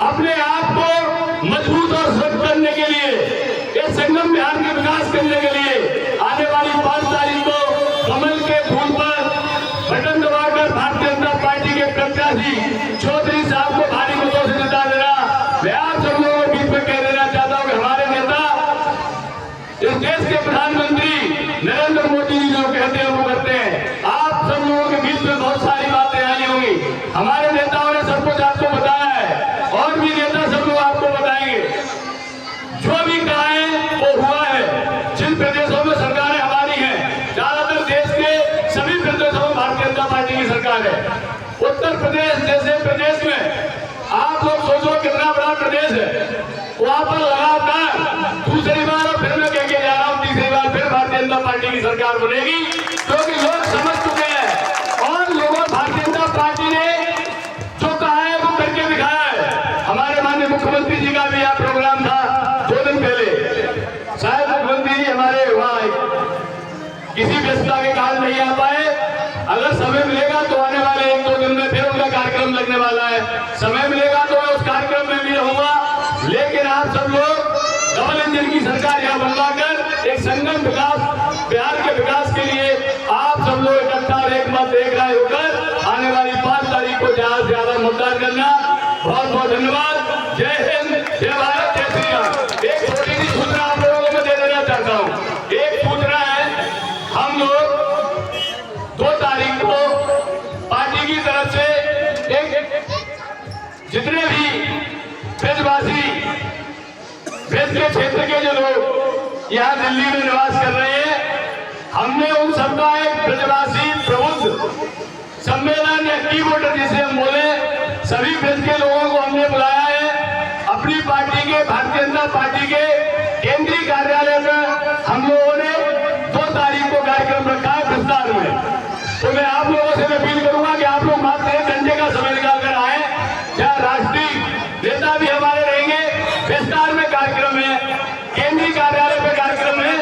अपने आप को मजबूत और सुरक्षित करने के लिए, इस संगम बिहार के विकास करने के लिए आने वाली 5 तारीख को कमल के फूल पर बटन दबाकर भारतीय जनता पार्टी के प्रत्याशी चौधरी साहब को भारी मतों से जिता देना। मैं आप सब लोगों के बीच में कह देना चाहता हूं कि हमारे नेता, इस देश के प्रधानमंत्री नरेंद्र मोदी जी जो कहते हैं वो करते हैं। आप सब लोगों के बीच में बहुत सारी बातें आई होंगी। हमारे नेताओं ने सब कुछ आपको बताया है और भी नेता सब लोग आपको बताएंगे। जो भी कहा है वो हुआ है। जिन प्रदेशों में सरकारें हमारी हैं, ज्यादातर देश के सभी प्रदेशों में भारतीय जनता पार्टी की सरकार है। उत्तर प्रदेश जैसे प्रदेश में आप लोग सोचो कितना बड़ा प्रदेश है, वहां पर लगातार दूसरी बार और फिर मैं कह के जा रहा हूं, तीसरी बार फिर भारतीय जनता पार्टी की सरकार बनेगी। क्योंकि लोग समझ चुके हैं और लोगों भारतीय जनता पार्टी ने जो कहा है वो करके दिखाया है। हमारे माननीय मुख्यमंत्री जी का भी यहाँ प्रोग्राम था 2 दिन पहले। शायद मुख्यमंत्री किसी व्यस्तता के कारण नहीं आ पाए। अगर समय मिलेगा तो आने वाले 1-2 दिन में फिर उनका कार्यक्रम लगने वाला है। समय मिलेगा तो मैं उस कार्यक्रम में भी रहूंगा। लेकिन आप सब लोग डबल इंजन की सरकार यहाँ बनवाकर एक संगम विकास, बिहार के विकास के लिए आप सब लोग इकट्ठा और एक मत एक राय होकर आने वाली 5 तारीख को ज्यादा से ज्यादा मतदान करना। बहुत बहुत धन्यवाद। जय हिंद, जय भारत, जय श्री राम। एक छोटी सी सूचना आप लोगों को मैं दे देना चाहता हूँ। एक सूचना है, हम लोग 2 तारीख को पार्टी की तरफ से जितने भी ब्रजवासी, ब्रज के क्षेत्र के जो लोग यहाँ दिल्ली में निवास कर रहे हैं, हमने उन सबका एक ब्रजवासी प्रबुद्ध सम्मेलन या की वोटर जिसे हम बोले, सभी ब्रज के लोगों को हमने बुलाया है। अपनी पार्टी के, भारतीय जनता पार्टी के केंद्रीय कार्यालय में हम लोगों ने 2 तारीख को कार्यक्रम रखा है विस्तार में। तो मैं आप लोगों से अपील करूंगा कि आप लोग मात्र 1 घंटे का समय निकाल कर आए। जहाँ राष्ट्रीय नेता भी हमारे रहेंगे, विस्तार में कार्यक्रम है, केंद्रीय कार्यालय में कार्यक्रम है।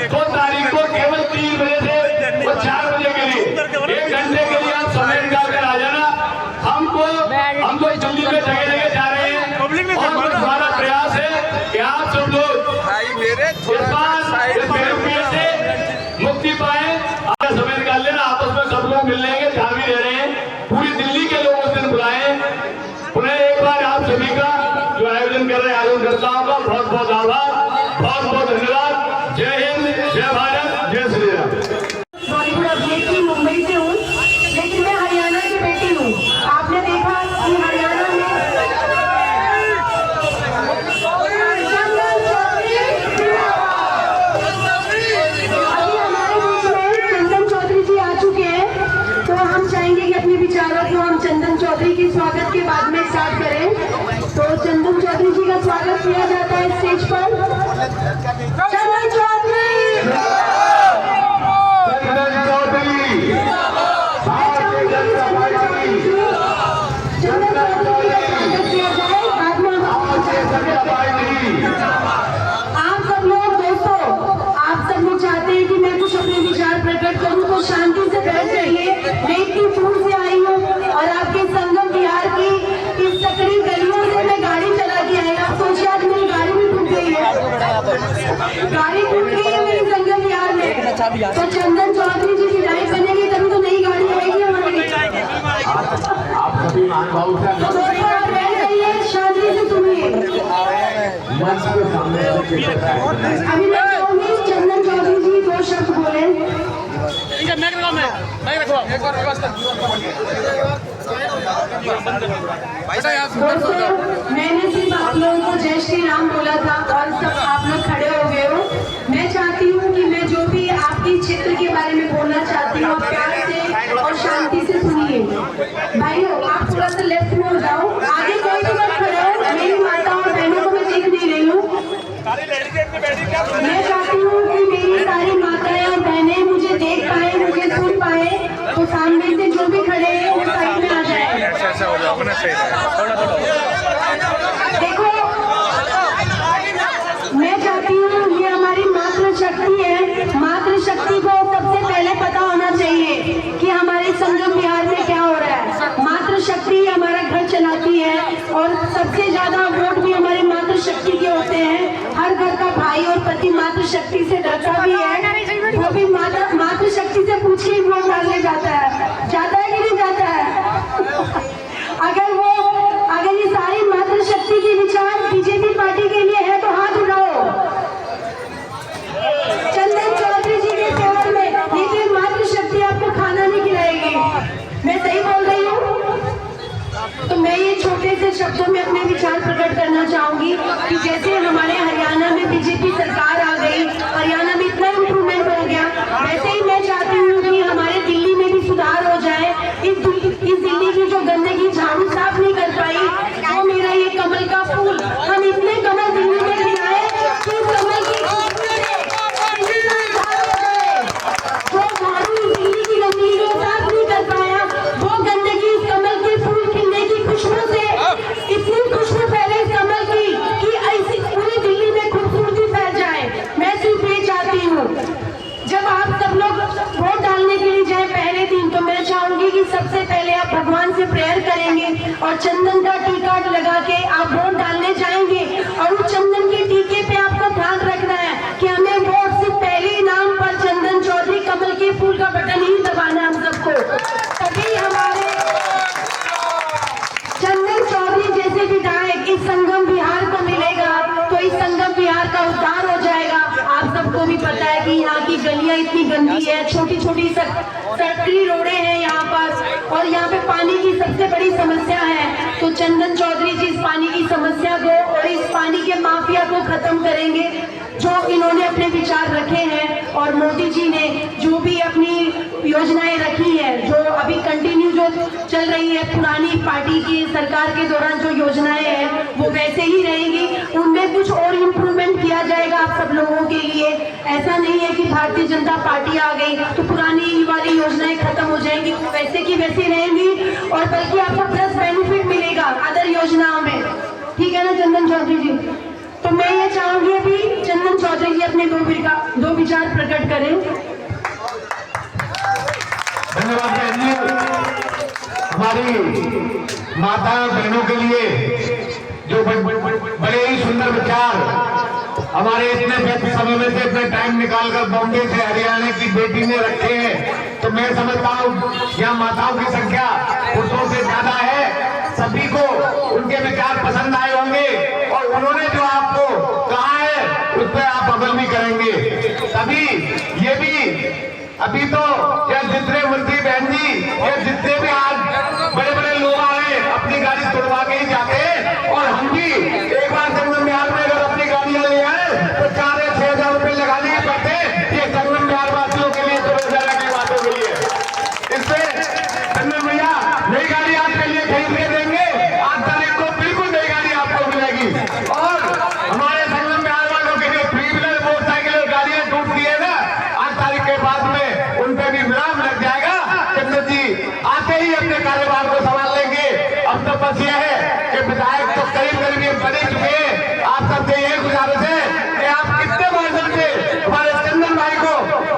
2 तारीख को केवल 3 बजे से और 4 बजे के लिए 1 घंटे के लिए आप समय निकाल कर आ जाना। हम लोग दिल्ली में जगह जगह जा रहे हैं और हमारा प्रयास है कि आप सब लोग इस बार से मुक्ति पाए। आपका समय निकाल लेना, आपस में सब लोग मिल लेंगे, जहाँ भी रह रहे हैं। पूरी दिल्ली के लोग उस दिन बुलाए। पुनः एक बार आप सभी का जो आयोजन कर रहे हैं आयोजनकर्ताओं का बहुत बहुत आभार, बहुत बहुत धन्यवाद। जय हिंद, जय भारत, जय श्री राम। बॉलीवुड अभिनेत्री मुंबई से हूँ, लेकिन मैं हरियाणा की बेटी हूँ। आपने देखा कि हरियाणा में अभी हमारे बीच में चंदन चौधरी जी आ चुके हैं, तो हम चाहेंगे कि अपने विचारों को हम चंदन चौधरी के स्वागत के बाद में स्टार्ट करें। तो चंदन चौधरी जी का स्वागत किया जाता है स्टेज पर। चंदन चौधरी आप सब लोग दोस्तों, आप सब लोग चाहते हैं कि मैं कुछ अपने विचार प्रकट करूं, तो शांति से बैठ जाइए। मैं इतनी दूर से आई हूँ और आपके संगम बिहार की इस सकड़ी गलियों से मैं गाड़ी चला के आई। आप सोचिए आज मेरी गाड़ी भी टूट गई है, गाड़ी टूट गई है मेरी संगम बिहार में। तो चंदन चौधरी जी की लाइफ बनेगी तभी तो नई गाड़ी आएगी हमारी। आप सभी महानुभाव से तो दोस्तों आप बैठ जाइए, शांति से सुनिए। मंच के सामने अभी मैं चाहूंगी चंदन चौधरी जी 2 शब्द बोले। दोस्तों मैंने सिर्फ आप लोगों को जय श्री राम बोला था और सब आप लोग खड़े हो गए हो। मैं चाहती हूँ कि मैं जो भी आपके क्षेत्र के बारे में बोलना चाहती हूँ, प्यार से और शांति से सुनिए। भाइयों आप थोड़ा सा लेफ्ट में हो जाओ, आगे कोई भी मत खड़े हो। मेरी माताओं और बहनों को मैं देख नहीं रही हूँ। मैं चाहती हूँ कि मेरी सारी माताएं और बहनें मुझे देख पाए, मुझे सुन पाए। तो सामने से जो भी खड़े हैं वो साइड में आ जाए। देखो मैं चाहती हूँ, ये हमारी मातृशक्ति है। मातृशक्ति को सबसे पहले पता होना चाहिए कि हमारे संगम बिहार में क्या हो रहा है। मातृशक्ति हमारा घर चलाती है और सबसे ज्यादा वोट भी हमारे मातृशक्ति के होते हैं। हर घर का भाई और पति मातृशक्ति से डरता भी है, वो भी मातृशक्ति से पूछ के वोट डालने जाता है कि नहीं जाता है। अगर ये सारी मातृशक्ति के विचार बीजेपी पार्टी के लिए है तो हाथ उठाओ। चंदन चौधरी जी के फेवर में, लेकिन मातृशक्ति आपको खाना नहीं खिलाएगी। मैं सही बोल रही हूँ? तो मैं ये छोटे से शब्दों में अपने विचार प्रकट करना चाहूंगी कि जैसे हमारे हरियाणा में बीजेपी सरकार आ गई, हरियाणा में इतना इम्प्रूवमेंट हो गया, वैसे ही मैं चाहती हूँ कि हमारे दिल्ली में भी सुधार हो जाए। इस दिल्ली की जो गंदगी झाड़ू साफ नहीं कर पाई, वो मेरा ये कमल का फूल, हम इतने कमल दिल्ली में खिलाए कि कमल की जो झाड़ू दिल्ली की गंदगी को साफ नहीं कर पाया, वो गंदगी इस कमल के फूल खिलने की खुशबू से इतनी खुशबू फैले इस कमल की कि ऐसी पूरी दिल्ली में खूबसूरती फैल जाए। मैं सिर्फ से प्रेयर करेंगे और चंदन का टीका लगा के आप वोट डालने जाएंगे। और उस चंदन के टीके पे आपको ध्यान रखना है कि हमें वोट से पहले इनाम पर चंदन चौधरी कमल के फूल का बटन ही दबाना हम सबको, तभी हमारे चंदन चौधरी जैसे विधायक इस संगम बिहार को मिलेगा तो इस संगम बिहार का उद्धार हो जाएगा। आप सबको भी पता है कि यहाँ की गलियां इतनी गंदी है, छोटी छोटी सकरी रोडें हैं यहाँ पर, और यहाँ पे पानी की सबसे बड़ी समस्या है। तो चंदन चौधरी जी इस पानी की समस्या को और इस पानी के माफिया को खत्म करेंगे जो इन्होंने अपने विचार रखे हैं। और मोदी जी ने जो भी अपनी योजनाएं रखी है, जो अभी कंटिन्यू जो चल रही है पुरानी पार्टी की सरकार के दौरान जो योजनाएं हैं वो वैसे ही रहेंगी, उनमें कुछ और इम्प्रूवमेंट किया जाएगा आप सब लोगों के लिए। ऐसा नहीं है कि भारतीय जनता पार्टी आ गई तो पुरानी वाली योजनाएं खत्म हो जाएंगी, वो वैसे की वैसी रहेंगी और बल्कि आपको प्लस बेनिफिट मिलेगा अदर योजनाओं में। ठीक है ना चंदन चौधरी जी? तो मैं ये चाहूंगी अभी चंदन चौधरी जी अपने दो विचार प्रकट करें। धन्यवाद बहन जी। हमारी माता बहनों के लिए जो बड़े ही सुंदर विचार हमारे इतने व्यस्त समय में से इतने टाइम निकालकर बॉम्बे से हरियाणा की बेटी ने रखे हैं, तो मैं समझता हूँ यहाँ माताओं की संख्या पुरुषों से ज्यादा है। सभी को उनके विचार पसंद आए होंगे और उन्होंने जो आपको कहा है उस पर आप अमल भी करेंगे। तभी ये भी अभी तो ये जितने मंत्री बहन जी ये जितने भी आज बड़े बड़े लोग आए अपनी गाड़ी तोड़वा के ही जाते हैं, और हम भी एक बार संगम बिहार में अगर अपनी गाड़ियां ले आए तो 4 या 6 हजार रुपए लगाने ही पड़ते। ये संगम बिहार वासियों के लिए तो रोजाना की बातों के लिए इससे संगम भैया नई गाड़ी आपके लिए खरीद के देंगे। 8 तारीख को बिल्कुल नई गाड़ी आपको मिलेगी। और हमारे संगम बिहार वालों के लिए 3 व्हीलर मोटरसाइकिल और गाड़ियां टूटती है ना, 8 तारीख के बाद में उन पे भी विराम लग जाएगा। चंद्र जी आते ही अपने कार्यभार को संभाल लेंगे। अब तो बस यह है कि विधायक तो करीब ये बने चुके हैं। आप सबसे यही गुजारिश है कि आप कितने माध्यम से हमारे चंदन भाई को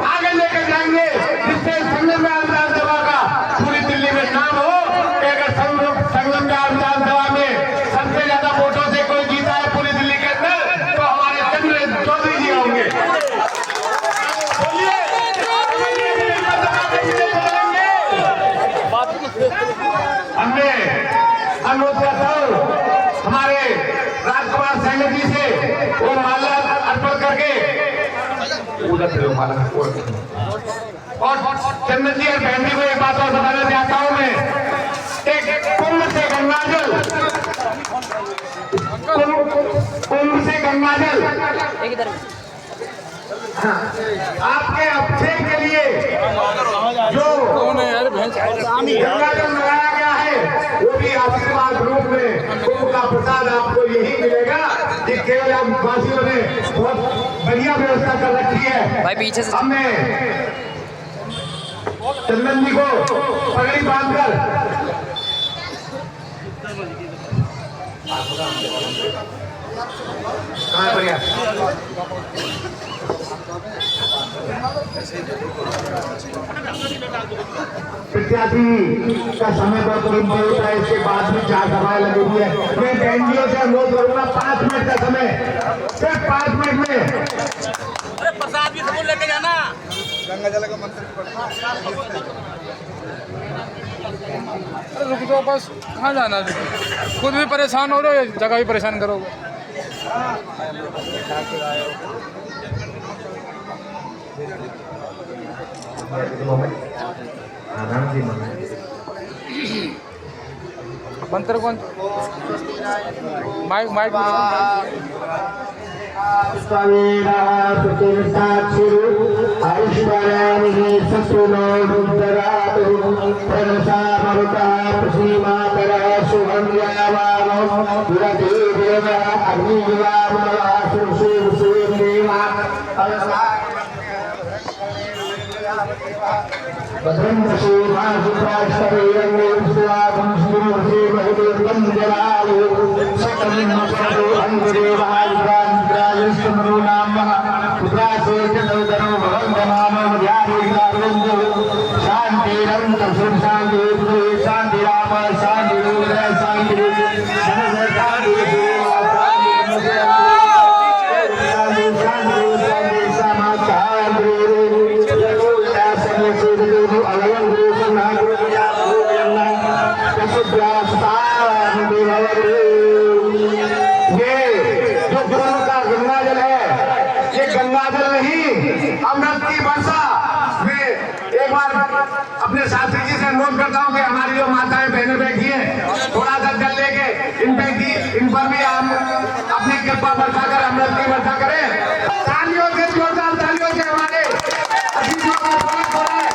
आगे लेकर जाएंगे, जिससे संगम बिहार विधानसभा का पूरी दिल्ली में नाम हो कि अगर संगम बिहार विधानसभा में सबसे ज्यादा वोटों से कोई जीता है पूरी दिल्ली के अंदर तो हमारे चंद्र चौधरी जी होंगे। हमने अनुरोध करता हूँ हमारे राजकुमार सैनी जी से वो माला अर्पण करके और चंदन जी और बहन जी को एक बात और बताना चाहता हूँ मैं। एक कुंभ से गंगाजल आपके अभिषेक के लिए जो गंगाजल लगाया गया है वो भी आशीर्वाद रूप में कुंभ का प्रसाद आपको यही मिलेगा। जिसके लिए हम वासियों ने बहुत बढ़िया व्यवस्था कर रखी है। भाई पीछे से हमने चंदन जी को पगड़ी बांधकर बढ़िया इत्यादि का समय बहुत लंबा होता है। इसके बाद भी 4 सभाएं लगी हुई है। मैं बहनजियों से अनुरोध करूंगा 5 मिनट का समय, सिर्फ 5 मिनट में। अरे प्रसाद भी सबको लेके जाना। गंगा जल का मंत्र अरे रुक जाओ बस, कहाँ जाना है? खुद भी परेशान हो रहे हो, जगह भी परेशान करोगे। मंत्र कौन? माइक शांति अपने साथी जी से अनुरोध करता हूँ कि हमारी जो माताएं बहनें बैठी हैं थोड़ा सा जल लेके इन पर भी हम अपनी कृपा वर्षा कर अमृत की वर्षा करें। तालियों से, जोरदार तालियों से हमारे अतिथियों का स्वागत हो रहा है।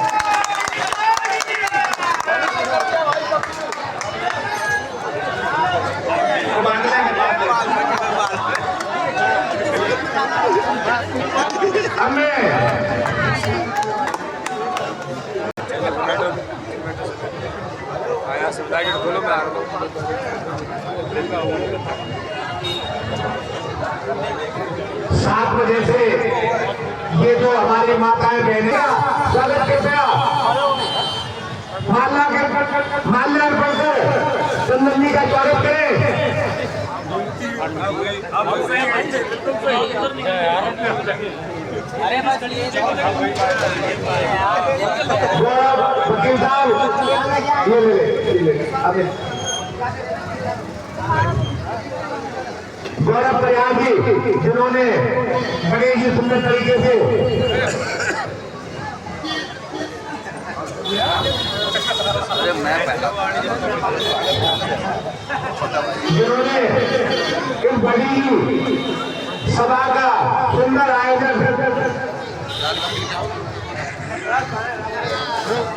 खोलो मैं 7 बजे से ये जो हमारी माताएं बहनें स्वागत कृपया माल्यार्पण कर चंदन जी का स्वागत करें। वकील साहब गौरव प्रयाग जी जिन्होंने बड़े ही सुंदर तरीके से जिन्होंने इस बड़ी सभा का सुंदर आयोजन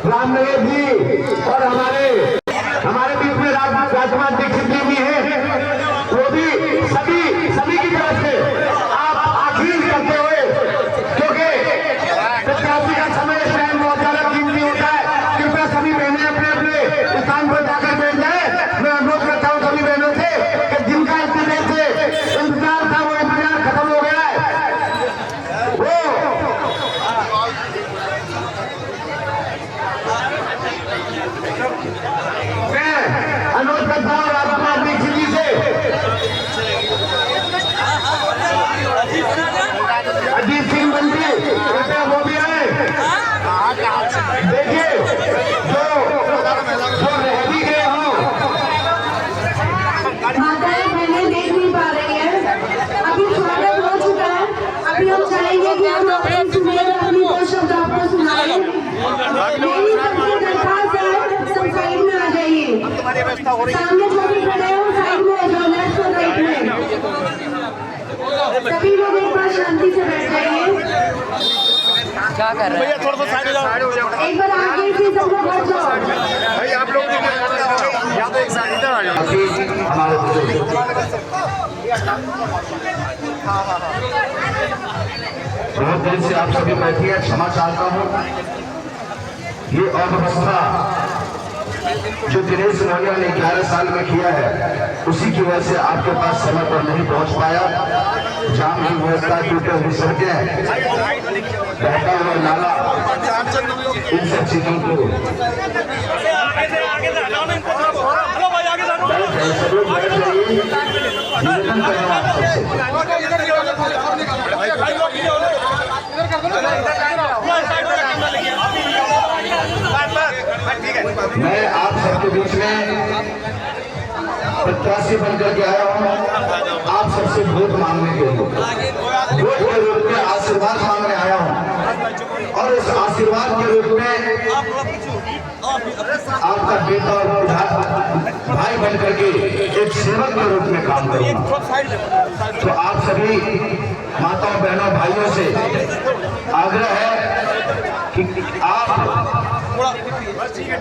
रामनगर जी और हमारे बीच में राजकुमार दीक्षित जी भी हैं, वो भी सभी की तरफ से आप आखिर करते हुए, क्योंकि प्रत्याशी का समय इस टाइम बहुत ज्यादा कीमती होता है, कृपया सभी बहनें अपने अपने स्थान पर जाकर बैठ जाए। मैं अनुरोध करता हूँ सभी बहनों से कि जिनका इतने देर से इंतजार था वो इंतजार खत्म हो गया है। अनुरोध करता हूँ राजकुमार दीक्षित जी से, अजीत सिंह मंत्री कृपया वो भी आए। देखिए जो रह भी गए हो माताएं बहनें देख नहीं पा रही है, अभी स्वागत हो चुका है। अभी हम चाहेंगे कि हम अपनी दो शब्द आपको सुनाएं। मेरी सबसे दरखास्त है, सब साइड में आ जाइए। सामने जो भी खड़े हो साइड में आ जाओ, लेफ्ट और राइट में। सभी लोग एक बार शांति से बैठ जाइए। क्या कर रहे हैं? थोड़ा सा साइड हो जाओ। एक बार आगे से सब लोग हट जाओ। भाई आप लोग या तो एक साइड इधर आ जाओ। बहुत देर से आप सभी बैठी है, क्षमा चाहता हूँ। ये अव्यवस्था जो दिनेश मोनिया ने 11 साल में किया है, उसी की वजह से आपके पास समय पर नहीं पहुंच पाया। जाम की व्यवस्था, टूटे हुई सड़कें, बहता हुआ नाला, इन सब चीजों को निवेदन करें आप सबसे। मैं आप सबके बीच में प्रत्याशी बनकर के आया हूँ, आप सबसे वोट मांगने के लिए, वोट के रूप में आशीर्वाद मांगने आया हूँ। और इस आशीर्वाद के रूप में आपका बेटा और भाई बनकर के एक सेवक के रूप में काम करूंगा। तो आप सभी माताओं बहनों भाइयों से आग्रह है कि आप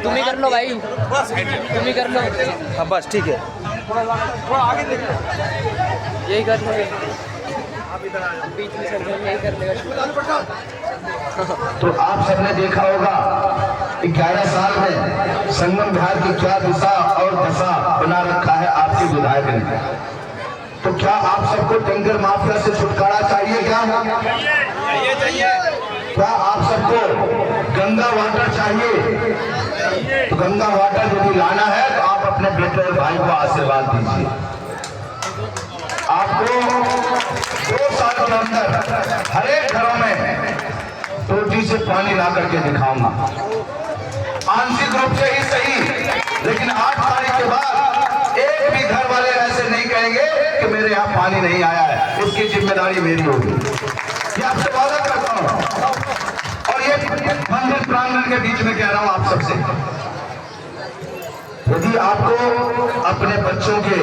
तुम ही कर लो भाई, तुम ही कर लो। हाँ बस ठीक है, यही कर लो, बीच में सब यही कर लेगा। तो आप सबने देखा होगा 11 साल में संगम बिहार की क्या दिशा और दशा बना रखा है आपके विधायक ने। तो क्या आप सबको टैंकर माफिया से छुटकारा चाहिए? क्या क्या आप सबको गंगा वाटर चाहिए तो गंगा वाटर यदि लाना है तो आप अपने बेटे और भाई को आशीर्वाद दीजिए। आपको 2 साल के अंदर हर एक घरों में टोटी से पानी ला करके दिखाऊंगा। आंशिक रूप से ही सही, लेकिन 8 तारीख के बाद एक भी घर वाले ऐसे नहीं कहेंगे कि मेरे यहाँ पानी नहीं आया है, उसकी जिम्मेदारी मेरी होगी। ये आपसे वादा करता हूँ और ये मंदिर प्रांगण के बीच में कह रहा हूँ आप सबसे। यदि आपको अपने बच्चों के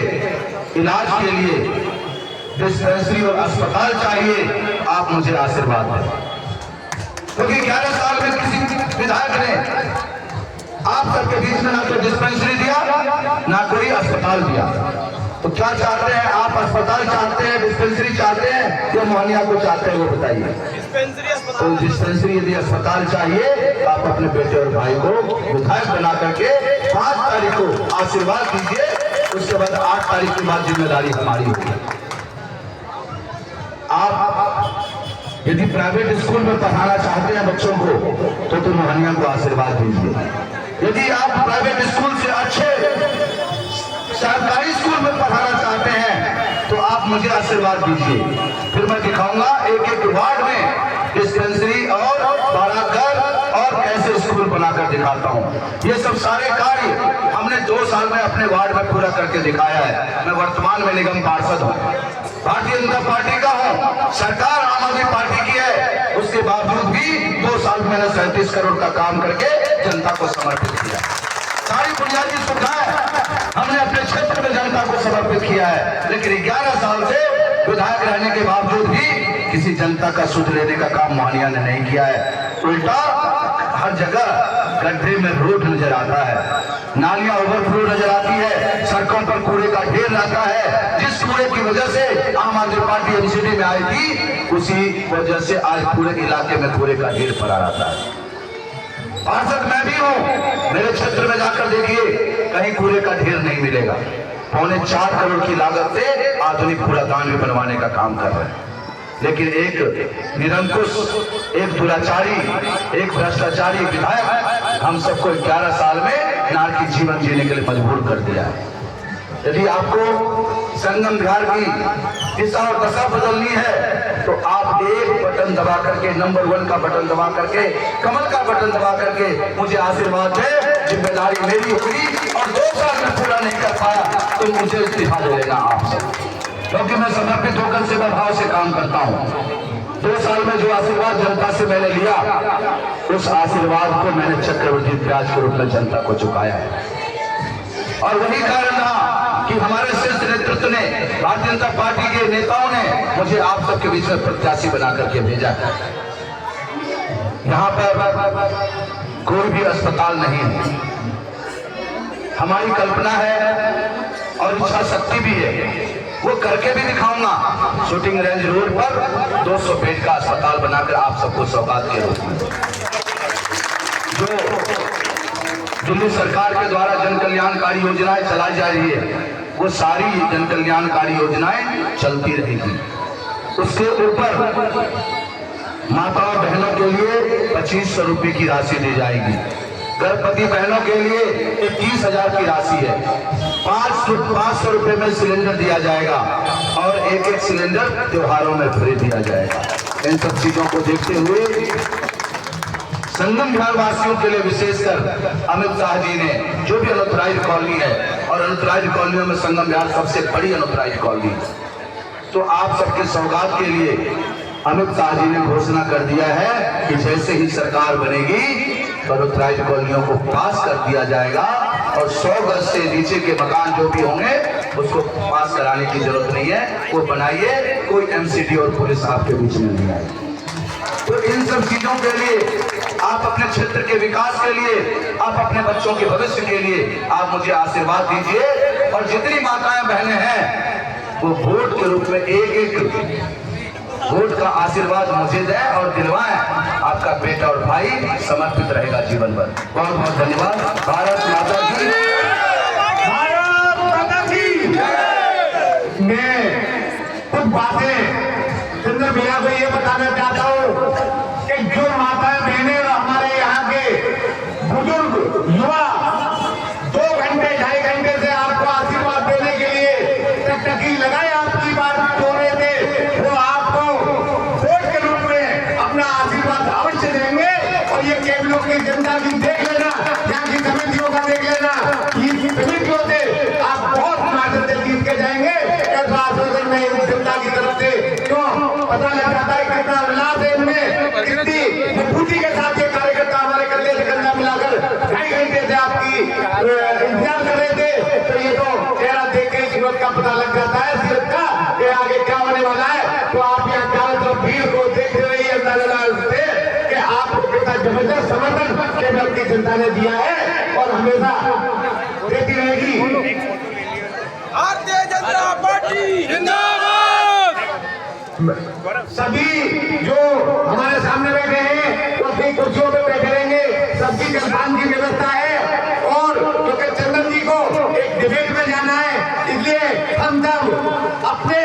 इलाज के लिए डिस्पेंसरी और अस्पताल चाहिए, आप मुझे आशीर्वाद दें, क्योंकि 11 साल में किसी विधायक ने आप सबके बीच में ना कोई डिस्पेंसरी दिया ना कोई अस्पताल दिया। तो क्या चाहते हैं आप? अस्पताल चाहते हैं, डिस्पेंसरी चाहते हैं या मोहनिया को चाहते हैं, वो बताइए। तो डिस्पेंसरी यदि अस्पताल चाहिए तो आप अपने बेटे और भाई को विधायक बना करके 5 तारीख को आशीर्वाद दीजिए। उसके बाद 8 तारीख के बाद जिम्मेदारी हमारी होगी। आप यदि प्राइवेट स्कूल में पढ़ाना चाहते हैं बच्चों को तो मोहनिया को आशीर्वाद दीजिए। यदि आप प्राइवेट स्कूल से अच्छे सरकारी स्कूल में पढ़ाना चाहते हैं तो आप मुझे आशीर्वाद दीजिए। फिर मैं दिखाऊंगा एक वार्ड में डिस्पेंसरी और बाराघर और कैसे स्कूल बनाकर दिखाता हूं। ये सब सारे कार्य हमने 2 साल में अपने वार्ड में पूरा करके दिखाया है। मैं वर्तमान में निगम पार्षद हूं, भारतीय जनता पार्टी का हूं, सरकार आम आदमी पार्टी की है, उसके बावजूद भी 2 साल में मैंने 37 करोड़ का काम करके जनता को समर्पित किया। सारी बुनियादी सुविधाएं हमने अपने क्षेत्र में जनता को समर्पित किया है। लेकिन 11 साल से विधायक रहने के बावजूद भी किसी जनता का सुध लेने का काम मोहनिया ने नहीं किया है। उल्टा हर जगह गड्ढे में रोड नजर आता है, नालियां ओवरफ्लो नजर आती है, सड़कों पर कूड़े का ढेर रहता है। जिस कूड़े की वजह से आम आदमी पार्टी एनसीडी में आई थी, उसी वजह से आज पूरे इलाके में कूड़े का ढेर पड़ा रहता है। पार्षद मैं भी हूं, मेरे क्षेत्र में जाकर देखिए कहीं कूड़े का ढेर नहीं मिलेगा। 4.25 करोड़ की लागत से आधुनिक कूड़ादान भी बनवाने का काम कर रहे हैं। लेकिन एक निरंकुश, एक दुराचारी, एक भ्रष्टाचारी विधायक हम सबको 11 साल में नारकी जीवन जीने के लिए मजबूर कर दिया है। यदि आपको संगम बिहार की दिशा और दशा बदलनी है तो आप एक बटन दबा करके, नंबर 1 का बटन दबा करके, कमल का बटन दबा करके मुझे आशीर्वाद दे। जिम्मेदारी मेरी होगी और 2 साल में पूरा नहीं कर पाया तो मुझे इस्तीफा दे देना आप सब, क्योंकि मैं समर्पित होकर सेवा भाव से काम करता हूँ। 2 साल में जो आशीर्वाद जनता से मैंने लिया, उस आशीर्वाद को मैंने चक्रवृद्धि ब्याज के रूप में जनता को चुकाया है। और वही कारण रहा कि हमारे शीर्ष नेतृत्व ने, भारतीय जनता पार्टी के नेताओं ने मुझे आप सबके बीच में प्रत्याशी बना करके भेजा है। यहाँ पर कोई भी अस्पताल नहीं है। हमारी कल्पना है और इच्छा शक्ति भी है, वो करके भी दिखाऊंगा। शूटिंग रेंज रोड पर 200 बेड का अस्पताल बनाकर आप सबको सौगात के रूप में, जो दिल्ली सरकार के द्वारा जन कल्याणकारी योजनाएं चलाई जा रही है, वो सारी जन कल्याणकारी योजनाएं चलती रहेगी। उसके ऊपर माताओं बहनों के लिए 2500 रुपए की राशि दी जाएगी। गर्भवती बहनों के लिए 21,000 की राशि है। 500 रुपए में सिलेंडर दिया जाएगा और एक सिलेंडर त्योहारों में फ्री दिया जाएगा। इन सब चीजों को देखते हुए संगम बिहार वासियों के लिए विशेषकर अमित शाह जी ने, जो भी अनऑथराइज्ड कॉलोनी है, और अनऑथराइज्ड कॉलोनियों में संगम बिहार सबसे बड़ी अनऑथराइज्ड कॉलोनी है, तो आप सबके सौगात के लिए अमित शाह जी ने घोषणा कर दिया है कि जैसे ही सरकार बनेगी तो अनऑथराइज्ड कॉलोनियों को पास कर दिया जाएगा और 100 गज से नीचे के मकान जो भी होंगे उसको पास कराने की जरूरत नहीं है, वो बनाइए। कोई एमसीडी और पुलिस आपके बीच में नहीं आएगी। तो इन सब चीजों के लिए, आप अपने क्षेत्र के विकास के लिए, आप अपने बच्चों के भविष्य के लिए आप मुझे आशीर्वाद दीजिए। और जितनी माताएं बहनें हैं वो वोट के रूप में एक वोट का आशीर्वाद मुझे दें और दिलवाएं। आपका बेटा और भाई समर्पित रहेगा जीवन भर। बहुत बहुत धन्यवाद। भारत माता की, भारत माता की। मैं कुछ बातें सुंदर भैया को ये बताना चाहता हूँ कि जो माताएं बहनें हमारे यहाँ के की जनता की देख लेना, यहाँ की समितियों का देख लेना, ये समितियों से आप बहुत मार्जिन से जीत के जाएंगे। ऐसा आश्वासन नहीं जनता की तरफ से, क्यों पता लग जाता है कितना उल्लास है इनमें, कितनी मजबूती के साथ ये कार्यकर्ता हमारे कंधे से कंधा मिलाकर 2.5 घंटे से आपकी इंतजार कर रहे थे। तो ये तो चेहरा देख के सूरत का पता लग जाता है, सूरत का कि आगे क्या होने वाला है। तो आप यहाँ चारों तरफ भीड़ को देखते हुए ये अंदाजा से कि आपको कितना जबरदस्त समर्थन केंद्र की जनता ने दिया है और हमेशा देती रहेगी। भारतीय जनता पार्टी जिंदाबाद। सभी जो हमारे सामने बैठे हैं वो अपनी कुर्सियों पे बैठे रहेंगे, सबकी जलपान की व्यवस्था है। और क्योंकि चंदन जी को एक डिबेट में जाना है, इसलिए हम सब अपने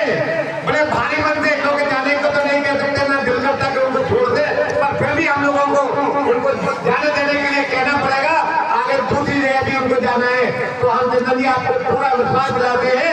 बड़े भारी मन से, क्योंकि जाने को तो नहीं कह सकते, ना दिल करता कि उनको छोड़ दे, पर फिर भी हम लोगों को उनको जाने देने के लिए कहना पड़ेगा। आगे दूसरी जगह भी उनको जाना है। तो हम चंदन जी आपको पूरा विश्वास दिलाते हैं